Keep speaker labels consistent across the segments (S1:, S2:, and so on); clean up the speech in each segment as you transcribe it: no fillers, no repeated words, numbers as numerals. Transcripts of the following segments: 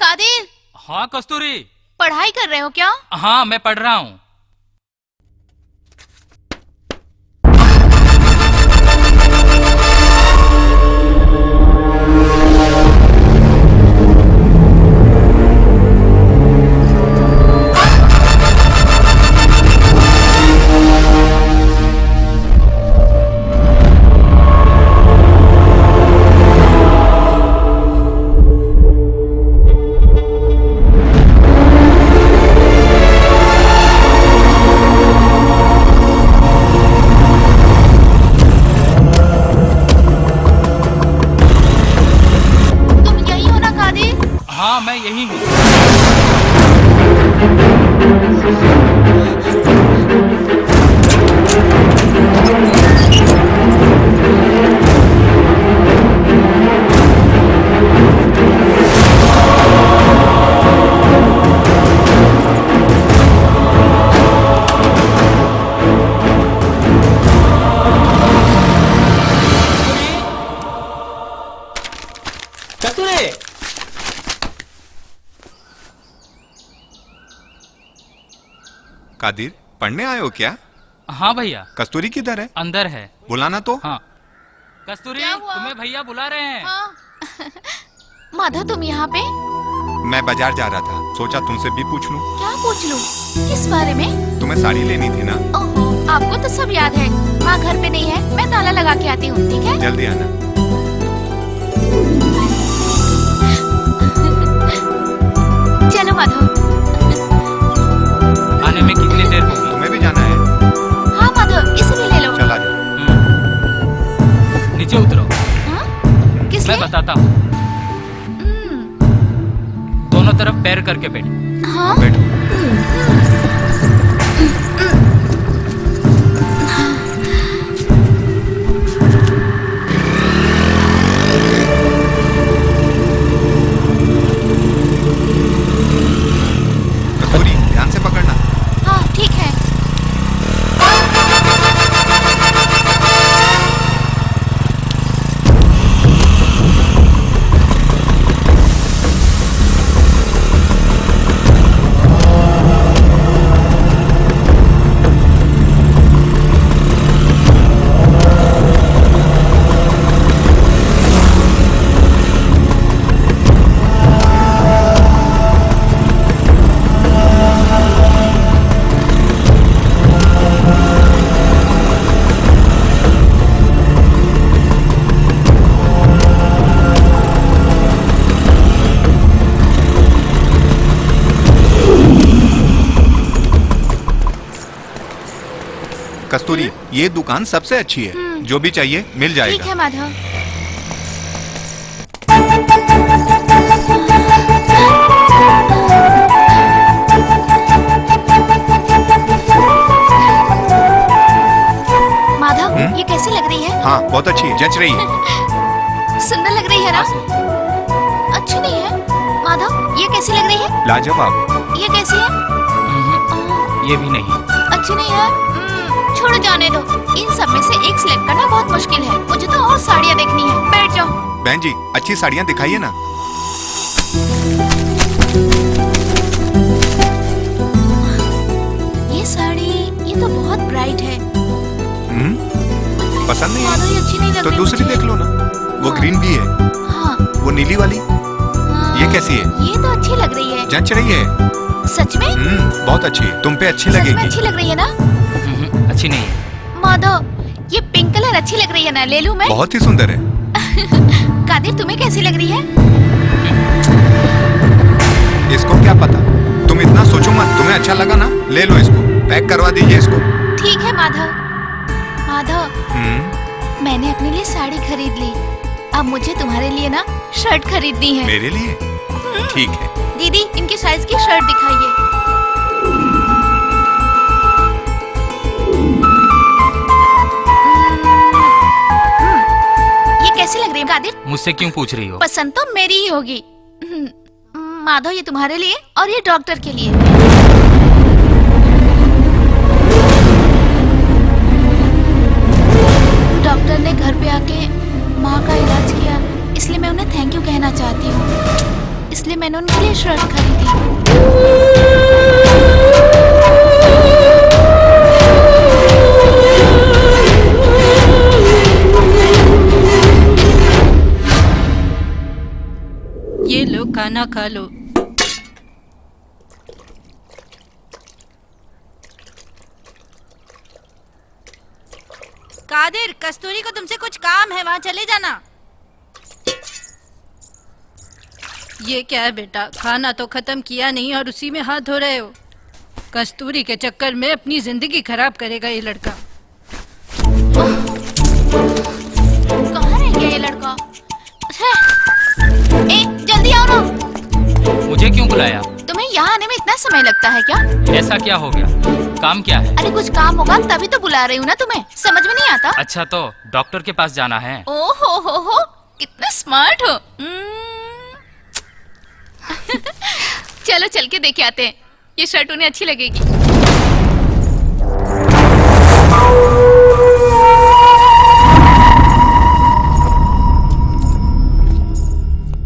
S1: कादिर।
S2: हाँ कस्तूरी।
S1: पढ़ाई कर रहे हो क्या?
S2: हाँ मैं पढ़ रहा हूँ। हाँ मैं यही हूँ।
S3: कादिर, पढ़ने आए हो क्या?
S2: हाँ भैया।
S3: कस्तूरी किधर है?
S2: अंदर है।
S3: बुलाना तो।
S2: हाँ कस्तूरी, तुम्हें भैया बुला रहे हैं।
S1: हाँ। माधव तुम यहाँ पे?
S3: मैं बाजार जा रहा था, सोचा तुमसे भी पूछ लूं।
S1: क्या पूछ लूं? किस बारे में?
S3: तुम्हें साड़ी लेनी थी ना?
S1: ओहो, आपको तो सब याद है। माँ घर पे नहीं है, मैं ताला लगा के आती हूँ, ठीक है?
S3: जल्दी आना।
S1: चलो माधव।
S2: आने में कितनी देर होगी?
S3: तुम्हें भी जाना है?
S1: हाँ माधव, इसलिए ले लो।
S3: चला जा।
S2: नीचे उतरो।
S1: हाँ? किस
S2: मैं
S1: लिए?
S2: बताता हूँ। दोनों तरफ पैर करके बैठ।
S1: हाँ?
S3: बैठो। कस्तूरी, ध्यान से पकड़ना।
S1: हाँ ठीक है।
S3: कस्तूरी, ये दुकान सबसे अच्छी है। जो भी चाहिए मिल जाएगा।
S1: ठीक है माधव। माधव, ये कैसी लग रही है?
S3: हाँ बहुत अच्छी है, जच रही है।
S1: सुंदर लग रही है ना? अच्छी नहीं है। माधव, ये कैसी लग रही है?
S3: लाजवाब।
S1: ये कैसी है?
S2: ये भी नहीं।
S1: अच्छी नहीं है। छोड़ो, जाने दो। इन सब में से एक सिलेक्ट करना बहुत मुश्किल है। मुझे तो और साड़ियाँ देखनी है। बैठ जाओ।
S3: बहन जी, अच्छी साड़ियाँ दिखाइए ना।
S1: ये साड़ी, ये तो बहुत ब्राइट है।
S3: पसंद नहीं
S1: माधव,
S3: है?
S1: ये अच्छी नहीं लग
S3: तो
S1: रही
S3: दूसरी
S1: मुझे।
S3: देख लो ना। वो ग्रीन भी है।
S1: हाँ।
S3: वो नीली वाली।
S1: हाँ,
S3: ये कैसी है?
S1: ये तो अच्छी लग रही है।
S3: जच रही है।
S1: सच में?
S3: बहुत अच्छी है, तुम पे अच्छी
S1: सच में
S3: लगेगी।
S1: अच्छी लग रही है ना?
S2: अच्छी नहीं है।
S1: माधव, ये पिंक कलर अच्छी लग रही है ना? ले लूं मैं?
S3: बहुत ही सुंदर है।
S1: कादिर, तुम्हें कैसी लग रही है?
S3: इसको क्या पता, तुम इतना सोचो मत। तुम्हें अच्छा लगा ना, ले लो इसको। पैक करवा दीजिए इसको।
S1: ठीक है माधव। माधव, मैंने अपने लिए साड़ी खरीद ली। अब मुझे तुम्हारे लिए ना शर्ट खरीदनी है।
S3: मेरे लिए? ठीक है।
S1: दीदी, इनकी साइज की शर्ट दिखाइए। ये कैसी लग रही है कादिर?
S2: मुझसे क्यों पूछ रही हो?
S1: पसंद तो मेरी ही होगी। माधव, ये तुम्हारे लिए और ये डॉक्टर के लिए। डॉक्टर ने घर पे आके माँ का इलाज किया, इसलिए मैं उन्हें थैंक यू कहना चाहती हूँ। इसलिए मैंने उनके लिए शर्ट खरीदी।
S4: ये लो, खाना खा लो। कादिर, कस्तूरी को तुमसे कुछ काम है, वहां चले जाना। ये क्या है बेटा, खाना तो खत्म किया नहीं और उसी में हाथ धो रहे हो। कस्तूरी के चक्कर में अपनी जिंदगी खराब करेगा ये लड़का।
S1: कहाँ रह गया ये लड़का? ए, जल्दी आओ ना।
S2: मुझे क्यों बुलाया?
S1: तुम्हें यहाँ आने में इतना समय लगता है क्या?
S2: ऐसा क्या हो गया? काम क्या है?
S1: अरे कुछ काम होगा तभी तो बुला रही हूँ ना तुम्हें, समझ में नहीं आता?
S2: अच्छा तो डॉक्टर के पास जाना है।
S1: ओ हो, कितना स्मार्ट हो। चलो चल के देखे आते हैं, ये शर्ट उन्हें अच्छी लगेगी।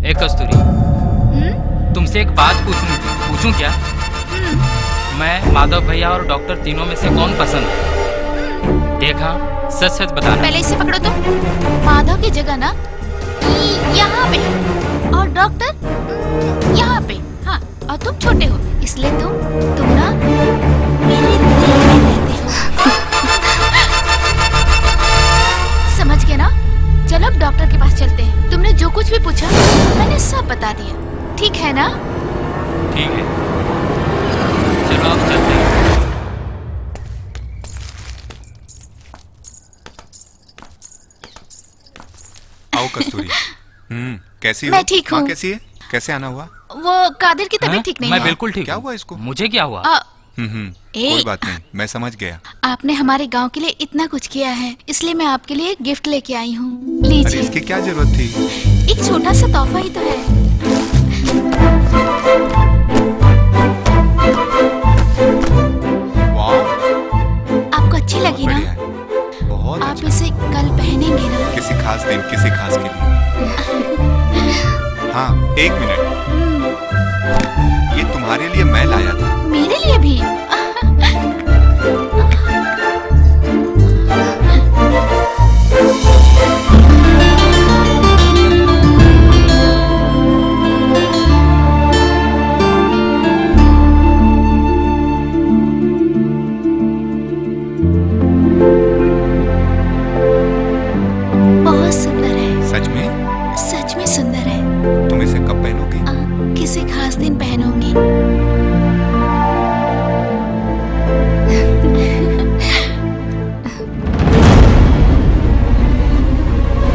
S2: एक कस्तूरी, तुमसे एक बात पूछूं क्या? मैं, माधव भैया और डॉक्टर तीनों में से कौन पसंद है? देखा, सच सच बताना।
S1: पहले इसे पकड़ो तुम। माधव की जगह ना यहाँ पे और डॉक्टर यहाँ पे। हाँ, और तुम छोटे हो इसलिए तुम ना मेरे दिल में रहते हो। समझ गए ना? चलो अब डॉक्टर के पास चलते हैं। तुमने जो कुछ भी पूछा मैंने सब बता दिया, ठीक है ना?
S2: ठीक है, चलो अब चलते हैं।
S3: आओ कस्तूरी। कैसी हो?
S1: मैं ठीक हूँ।
S3: माँ कैसी है? कैसे आना हुआ?
S1: वो कादिर की तबीयत ठीक नहीं
S2: मैं
S1: है।
S2: बिल्कुल ठीक
S3: क्या
S2: हूँ।
S3: हुआ इसको?
S2: मुझे क्या हुआ?
S3: कोई बात नहीं, मैं समझ गया।
S1: आपने हमारे गांव के लिए इतना कुछ किया है, इसलिए मैं आपके लिए गिफ्ट लेके आई हूँ।
S3: अरे
S1: लीजिए।
S3: इसकी क्या जरूरत थी?
S1: एक छोटा सा तोहफा ही तो है।
S3: वाह,
S1: आपको अच्छी लगी ना?
S3: बढ़िया है, बहुत
S1: आप
S3: अच्छा।
S1: इसे कल पहनेंगे ना?
S3: किसी खास दिन, किसी खास के लिए। हाँ, एक मिनट, ये तुम्हारे लिए मैं लाया था।
S1: मेरे लिए भी। बहुत सुंदर है।
S3: सच में?
S1: सच में सुंदर है।
S3: तुम इसे कब पहनोगी?
S1: किसी खास दिन पहनूंगी।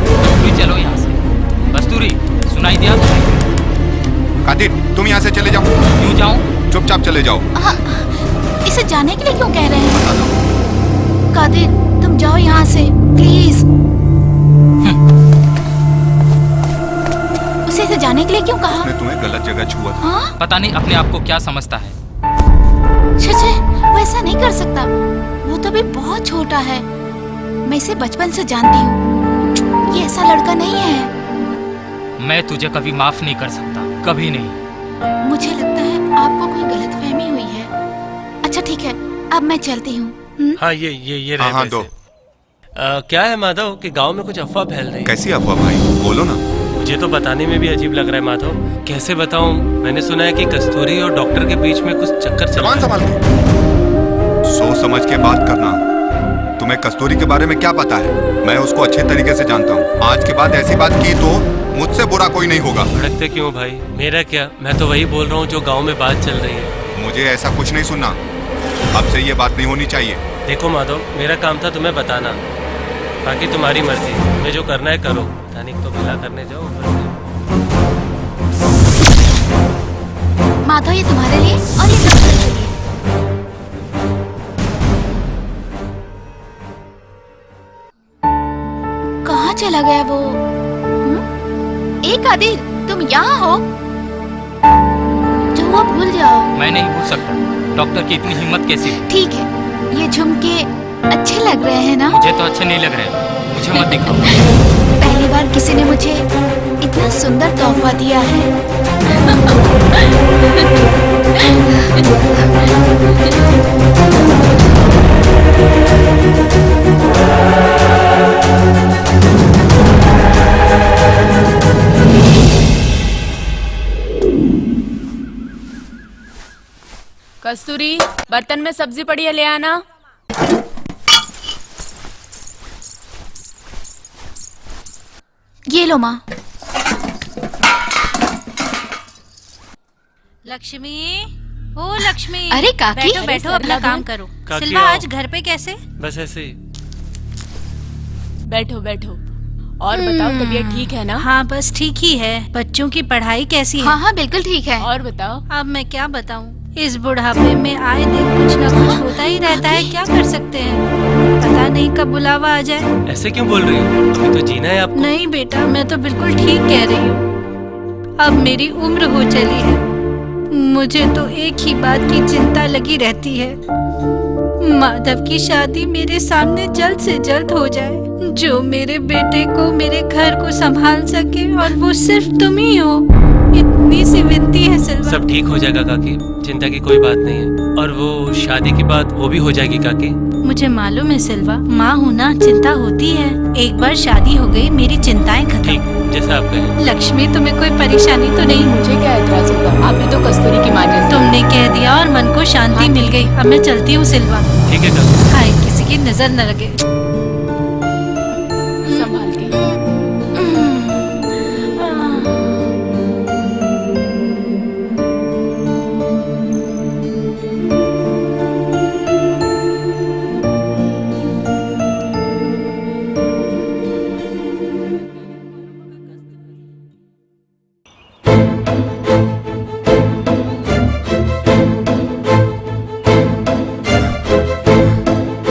S2: कस्तूरी चलो यहाँ से। कस्तूरी, सुनाई दिया तुम्हें?
S3: कादिर, तुम यहाँ से चले जाओ।
S2: क्यों जाऊँ?
S3: चुपचाप चले जाओ।
S1: इसे जाने के लिए क्यों कह रहे हैं? कादिर, तुम जाओ यहाँ से प्लीज। उसे इसे जाने के लिए क्यों कहा?
S3: उसने तुम्हें गलत जगह छुआ था।
S1: हाँ?
S2: पता नहीं अपने आप को क्या समझता है।
S1: छे, वो ऐसा नहीं कर सकता। वो तो भी बहुत छोटा है। मैं इसे बचपन से जानती हूँ। ये ऐसा लड़का नहीं है।
S2: मैं तुझे कभी माफ नहीं कर सकता, कभी नहीं।
S1: मुझे लगता है आपको कोई गलतफहमी हुई है। अच्छा ठीक है, अब मैं चलती हूँ।
S5: हाँ, ये
S3: हाँ,
S5: रहे
S3: हाँ,
S5: पैसे।
S3: दो।
S5: क्या है माधव कि गांव में कुछ अफवाह फैल रही है।
S3: कैसी अफवाह भाई? बोलो ना।
S5: मुझे तो बताने में भी अजीब लग रहा है माधव। कैसे बताऊं? मैंने सुना है कि कस्तूरी और डॉक्टर के बीच में कुछ चक्कर चल रहा
S3: जबान
S5: है।
S3: संभाल के, सोच समझ के बात करना। तुम्हें कस्तूरी के बारे में क्या पता है? मैं उसको अच्छे तरीके से जानता हूँ। आज के बाद ऐसी बात की तो मुझसे बुरा कोई नहीं होगा।
S5: भड़कते क्यों भाई? मेरा क्या, मैं तो वही बोल रहा हूँ जो गाँव में बात चल रही है।
S3: मुझे ऐसा कुछ नहीं सुनना। अब से ये बात नहीं होनी चाहिए।
S5: देखो माधव, मेरा काम था तुम्हें बताना, बाकी तुम्हारी मर्जी। तुम्हें जो करना है करो। तानिक तो भला करने जाओ।
S1: माधव, ये तुम्हारे लिए और ये डॉक्टर के लिए। कहाँ चला गया वो? एक आदिल, तुम यहाँ हो? जो हुआ भूल जाओ।
S2: मैं नहीं भूल सकता। डॉक्टर की इतनी हिम्मत कैसी हुई?
S1: ठीक है, ये झुमके अच्छे लग रहे हैं ना?
S2: मुझे तो अच्छे नहीं लग रहे। मुझे मत दिखाओ।
S1: पहली बार किसी ने मुझे इतना सुंदर तोहफा दिया है।
S6: कस्तूरी, बर्तन में सब्जी पड़ी है, ले आना।
S1: ये लो माँ।
S4: लक्ष्मी, ओ लक्ष्मी।
S1: अरे काकी।
S4: बैठो बैठो, अपना काम करो।
S5: काकी
S4: सिल्वा
S5: आओ।
S4: आज घर पे कैसे?
S5: बस ऐसे ही।
S6: बैठो बैठो। और बताओ, तबीयत ठीक है ना?
S4: हाँ बस ठीक ही है। बच्चों की पढ़ाई कैसी है?
S1: हाँ हाँ बिल्कुल ठीक है।
S6: और बताओ।
S4: अब मैं क्या बताऊँ, इस बुढ़ापे में आए दिन कुछ न कुछ होता ही रहता है। क्या कर सकते हैं, पता नहीं कब बुलावा आ जाए।
S5: ऐसे क्यों बोल रही हो? अभी तो जीना है आपको।
S4: नहीं बेटा, मैं तो बिल्कुल ठीक कह रही हूँ। अब मेरी उम्र हो चली है, मुझे तो एक ही बात की चिंता लगी रहती है, माधव की शादी मेरे सामने जल्द से जल्द हो जाए, जो मेरे बेटे को, मेरे घर को संभाल सके, और वो सिर्फ तुम ही हो। इतनी सी विनती है सिल्वा।
S5: सब ठीक हो जाएगा काकी, चिंता की कोई बात नहीं है। और वो शादी की बात वो भी हो जाएगी काकी।
S4: मुझे मालूम है सिल्वा, माँ हूँ ना, चिंता होती है। एक बार शादी हो गई, मेरी चिंताएं खत्म।
S5: ठीक, जैसा आप कहें।
S4: लक्ष्मी, तुम्हें कोई परेशानी तो नहीं?
S6: मुझे क्या एतराज होगा, आप भी तो कस्तूरी की माँ जैसी।
S4: तुमने कह दिया और मन को शांति मिल गई। अब मैं चलती हूँ सिल्वा।
S5: ठीक है काकी।
S4: हाय, किसी की नजर न लगे।
S6: संभाल के।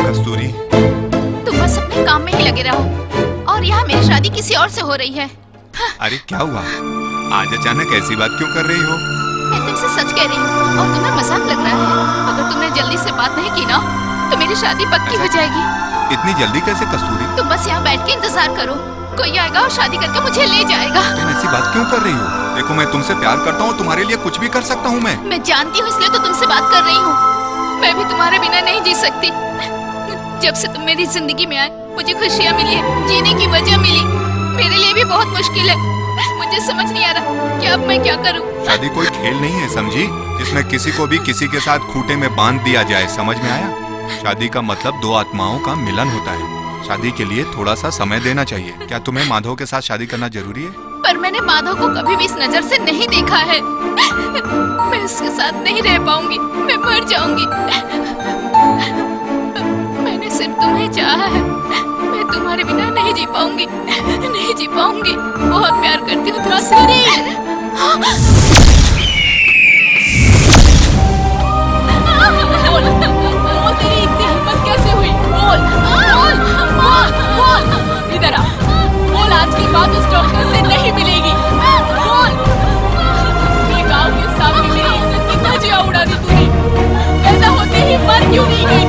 S3: कस्तूरी,
S1: तुम बस अपने काम में ही लगे रहो, और यहाँ मेरी शादी किसी और से हो रही है।
S3: अरे क्या हुआ? आज अचानक ऐसी बात क्यों कर रही हो?
S1: मैं तुमसे सच कह रही हूँ, और तुम्हें मजाक लग रहा है। अगर तुमने जल्दी से बात नहीं की ना, तो मेरी शादी पक्की हो जाएगी।
S3: इतनी जल्दी कैसे कस्तूरी?
S1: तुम बस यहाँ बैठ के इंतजार करो, कोई आएगा और शादी करके मुझे ले जाएगा।
S3: तुम ऐसी बात क्यों कर रही हो? देखो, मैं तुमसे प्यार करता हूँ, तुम्हारे लिए कुछ भी कर सकता हूँ मैं
S1: जानती हूँ, इसलिए तो तुमसे बात कर रही हूँ। मैं भी तुम्हारे बिना नहीं जी सकती। जब से तुम मेरी जिंदगी में आए, मुझे खुशियाँ मिली है, जीने की वजह मिली। मेरे लिए भी बहुत मुश्किल है, मुझे समझ नहीं आ रहा कि अब मैं क्या करूँ।
S3: शादी कोई खेल नहीं है, समझी, जिसमें किसी को भी किसी के साथ खूंटे में बांध दिया जाए। समझ में आया? शादी का मतलब दो आत्माओं का मिलन होता है। शादी के लिए थोड़ा सा समय देना चाहिए। क्या तुम्हें माधव के साथ शादी करना जरूरी है?
S1: पर मैंने माधव को कभी भी इस नजर से नहीं देखा है। मैं उसके साथ नहीं रह पाऊंगी, मैं मर जाऊंगी। मैंने सिर्फ तुम्हें चाहा है, मैं तुम्हारे बिना नहीं जी पाऊंगी, नहीं जी पाऊंगी। बहुत प्यार करती हूँ तुमसे।
S6: बोल, बोल, तेरी इतनी हिम्मत कैसे हुई? बोल, बोल, बोल, बोल, इधर आ। बोल, आज की बात उस डॉक्टर से नहीं मिलेगी। बोल, मेरे गांव के सामने मेरी इज्जत की धज्जियां उड़ा दी तूने। पैदा होते ही मर क्यों नहीं गई?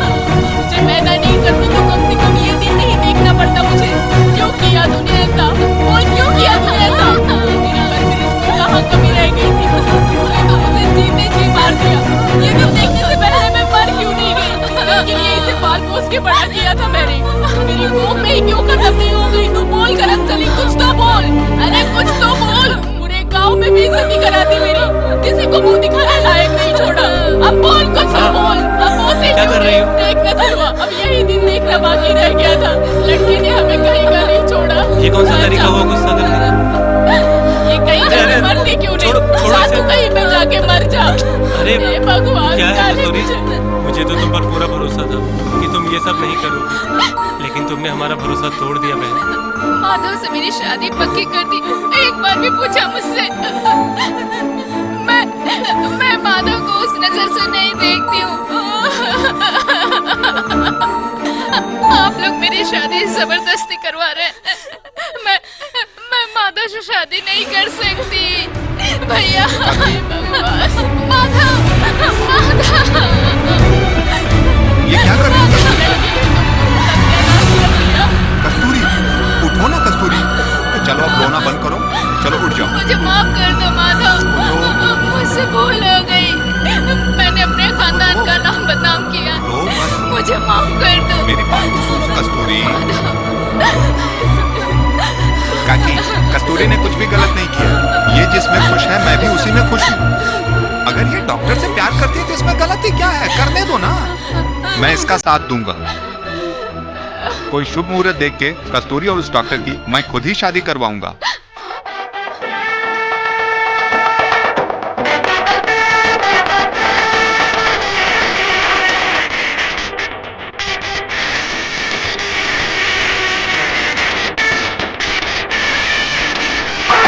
S6: मुझे पैदा नहीं करती तो कम से कम ये दिन नहीं देखना पड़ता मुझे। क्यों किया तूने ऐसा? बोल, क्यों किया तूने ऐसा? मेरी परवरिश में कहाँ कमी रह गई थी? तूने तो मुझे जीते जी मार दिया। ये दिन देखने से पहले मैं मर क्यों नहीं गई? इसके लिए इसे पाल पोस के बड़ा किया था मैंने। मेरी कोख में ही क्यों खत्म नहीं हो गई? तू बोल करम चली, कुछ तो बोल। अरे कुछ तो बोल। पूरे गांव में बेइज्जती करा दी मेरी, किसी को मुंह दिखाने लायक नहीं छोड़ा। अब बोल, कुछ तो बोल। अब मुंह से
S5: क्या कर रही हो?
S6: देखना सिल्वा, अब यही दिन देखना बाकी रह गया था। इस लड़की ने हमें कहीं का नहीं छोड़ा।
S5: ये कौन सा तरीका हुआ गुस्सा करने का?
S6: ये कहीं का
S5: अरे,
S6: मरती क्यों नहीं?
S5: छोड़ो
S6: हाँ,
S5: इसे।
S6: तू कहीं पे जाके मर जा।
S5: अरे,
S6: हे भगवान,
S5: क्या है
S6: जाने
S5: कस्तूरी?
S6: मुझे।
S5: मुझे तो तुम पर पूरा भरोसा था कि तुम ये सब नहीं करोगी, लेकिन तुमने हमारा भरोसा तोड़ दिया बहन।
S1: माधव से मेरी शादी पक्की कर दी। एक बार भी पूछा मुझसे। मैं माधव को उस नजर से नहीं देखती हूँ। आप लोग मेरी शादी जबरदस्ती करवा रहे हैं। मैं माधव से शादी नहीं कर सकती भैया। माधव,
S3: ये क्या कर रही हो कस्तूरी? उठो ना कस्तूरी। चलो अब रोना बंद करो, चलो उठ जाओ। कस्तूरी ने कुछ भी गलत नहीं किया। ये जिसमें खुश है मैं भी उसी में खुश हूँ। अगर ये डॉक्टर से प्यार करती है तो इसमें गलती क्या है? करने दो ना, मैं इसका साथ दूंगा। कोई शुभ मुहूर्त देख के कस्तूरी और उस डॉक्टर की मैं खुद ही शादी करवाऊंगा।